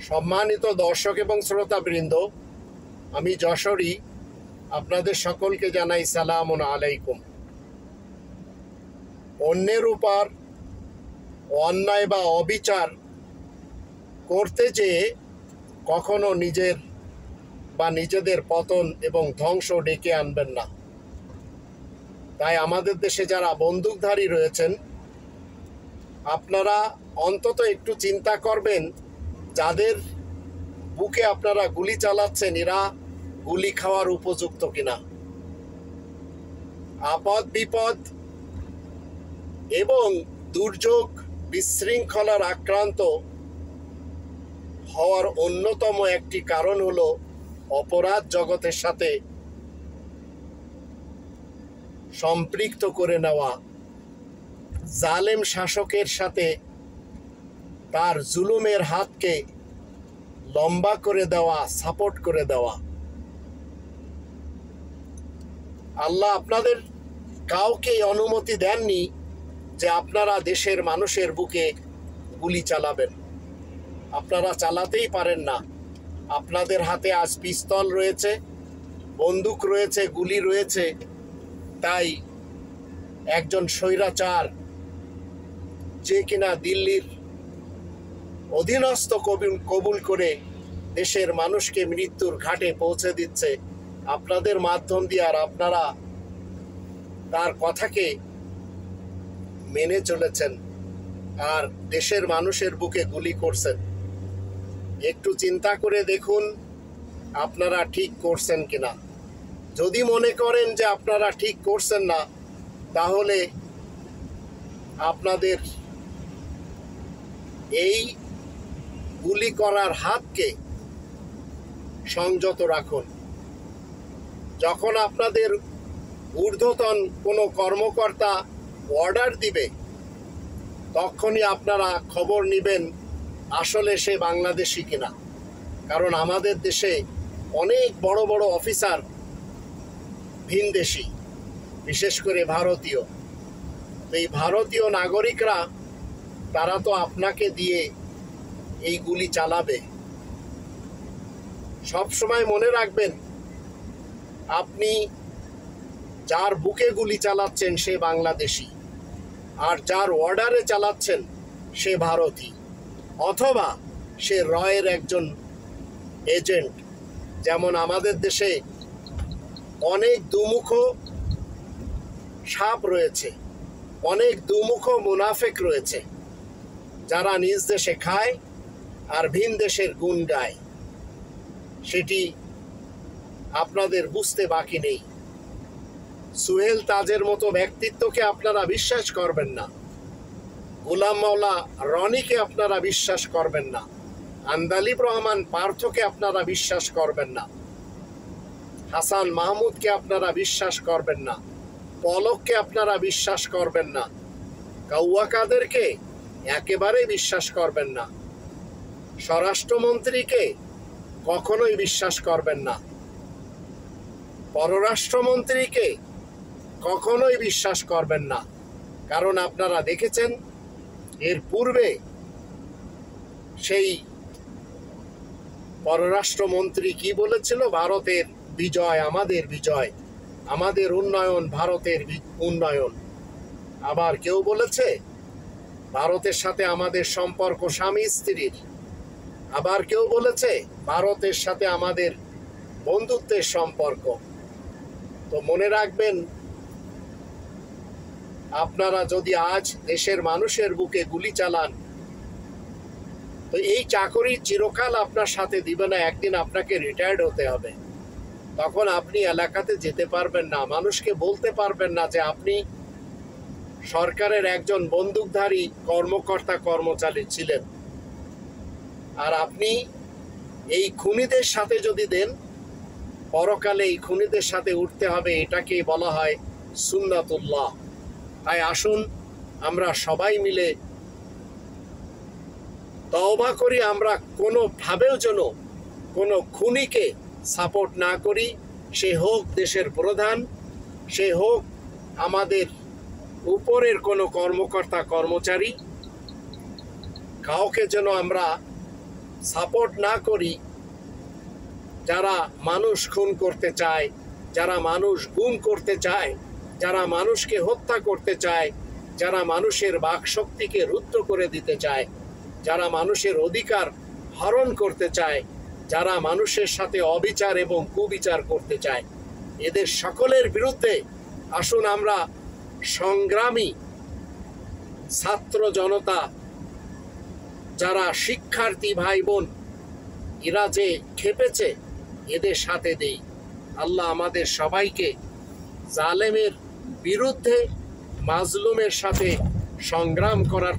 সম্মানিত দর্শক এবং শ্রোতাবৃন্দ, আমি যশোরী আপনাদের সকলকে জানাই সালামুন আলাইকুম। অন্যের উপর অন্যায় বা অবিচার করতে যেয়ে কখনো নিজের বা নিজেদের পতন এবং ধ্বংস ডেকে আনবেন না। তাই আমাদের দেশে যারা বন্দুকধারী রয়েছেন, আপনারা অন্তত একটু চিন্তা করবেন যাদের বুকে আপনারা গুলি চালাচ্ছেন এরা গুলি খাওয়ার উপযুক্ত কিনা। আপদ বিপদ এবং দুর্যোগ বিশৃঙ্খলার আক্রান্ত হওয়ার অন্যতম একটি কারণ হলো অপরাধ জগতের সাথে সম্পৃক্ত করে নেওয়া, জালেম শাসকের সাথে তার জুলুমের হাতকে লম্বা করে দেওয়া, সাপোর্ট করে দেওয়া। আল্লাহ আপনাদের কাউকে অনুমতি দেননি যে আপনারা দেশের মানুষের বুকে গুলি চালাবেন। আপনারা চালাতেই পারেন না। আপনাদের হাতে আজ পিস্তল রয়েছে, বন্দুক রয়েছে, গুলি রয়েছে। তাই একজন স্বৈরাচার যে কিনা দিল্লির অধীনস্থ কবুল করে দেশের মানুষকে মৃত্যুর ঘাটে পৌঁছে দিচ্ছে, আপনাদের মাধ্যম দিয়ে আর আপনারা তার কথাকে মেনে চলেছেন আর দেশের মানুষের বুকে গুলি করছেন। একটু চিন্তা করে দেখুন আপনারা ঠিক করছেন কিনা। যদি মনে করেন যে আপনারা ঠিক করছেন না, তাহলে আপনাদের এই গুলি করার হাতকে সংযত রাখুন। যখন আপনাদের ঊর্ধ্বতন কোনো কর্মকর্তা অর্ডার দিবে, তখনই আপনারা খবর নেবেন আসলে সে বাংলাদেশি কিনা। কারণ আমাদের দেশে অনেক বড় বড় অফিসার ভিনদেশি, বিশেষ করে ভারতীয়। এই ভারতীয় নাগরিকরা তারা তো আপনাকে দিয়ে এই গুলি চালাবে। সবসময় মনে রাখবেন, আপনি যার বুকে গুলি চালাচ্ছেন সে বাংলাদেশি, আর যার অর্ডারে চালাচ্ছেন সে ভারতী, অথবা সে রয়ের একজন এজেন্ট। যেমন আমাদের দেশে অনেক দুমুখ সাপ রয়েছে, অনেক দুমুখ মুনাফেক রয়েছে, যারা নিজ দেশে খায় আর ভিন দেশের গুণ গায়। সেটি আপনাদের বুঝতে বাকি নেই। সুহেল তাজের মতো ব্যক্তিত্বকে আপনারা বিশ্বাস করবেন না, গোলাম মাওলা রনিকে আপনারা বিশ্বাস করবেন না, আন্দালিব রহমান পার্থকে আপনারা বিশ্বাস করবেন না, হাসান মাহমুদকে আপনারা বিশ্বাস করবেন না, পলককে আপনারা বিশ্বাস করবেন না, কাউয়া কাদেরকে একেবারে বিশ্বাস করবেন না, স্বরাষ্ট্রমন্ত্রীকে কখনোই বিশ্বাস করবেন না, পররাষ্ট্রমন্ত্রীকে কখনোই বিশ্বাস করবেন না। কারণ আপনারা দেখেছেন এর পূর্বে সেই পররাষ্ট্রমন্ত্রী কি বলেছিল, ভারতের বিজয় আমাদের বিজয়, আমাদের উন্নয়ন ভারতের উন্নয়ন। আবার কেউ বলেছে ভারতের সাথে আমাদের সম্পর্ক স্বামী স্ত্রীর। আবার কেউ বলেছে ভারতের সাথে আমাদের বন্ধুত্বের সম্পর্ক। তো মনে রাখবেন, আপনারা যদি আজ দেশের মানুষের বুকে গুলি চালান, তো এই চাকরি চিরকাল আপনার সাথে দিবে না। একদিন আপনাকে রিটায়ার্ড হতে হবে। তখন আপনি এলাকাতে যেতে পারবেন না, মানুষকে বলতে পারবেন না যে আপনি সরকারের একজন বন্দুকধারী কর্মকর্তা কর্মচারী ছিলেন। আর আপনি এই খুনিদের সাথে যদি দেন, পরকালে এই খুনিদের সাথে উঠতে হবে। এটাকে বলা হয় সুন্নাতুল্লাহ। তাই আসুন আমরা সবাই মিলে তওবা করি, আমরা কোনোভাবেও যেন কোনো খুনিকে সাপোর্ট না করি। সে হোক দেশের প্রধান, সে হোক আমাদের উপরের কোনো কর্মকর্তা কর্মচারী, কাউকে যেন আমরা সাপোর্ট না করি, যারা মানুষ খুন করতে চায়, যারা মানুষ গুম করতে চায়, যারা মানুষকে হত্যা করতে চায়, যারা মানুষের বাকশক্তিকে রুদ্ধ করে দিতে চায়, যারা মানুষের অধিকার হরণ করতে চায়, যারা মানুষের সাথে অবিচার এবং কুবিচার করতে চায়, এদের সকলের বিরুদ্ধে আসুন আমরা সংগ্রামী ছাত্র জনতা, যারা শিক্ষার্থী ভাই বোন, এরা যে খেপেছে, এদের সাথে দেই। আল্লাহ আমাদের সবাইকে জালেমের বিরুদ্ধে মাজলুমের সাথে সংগ্রাম করার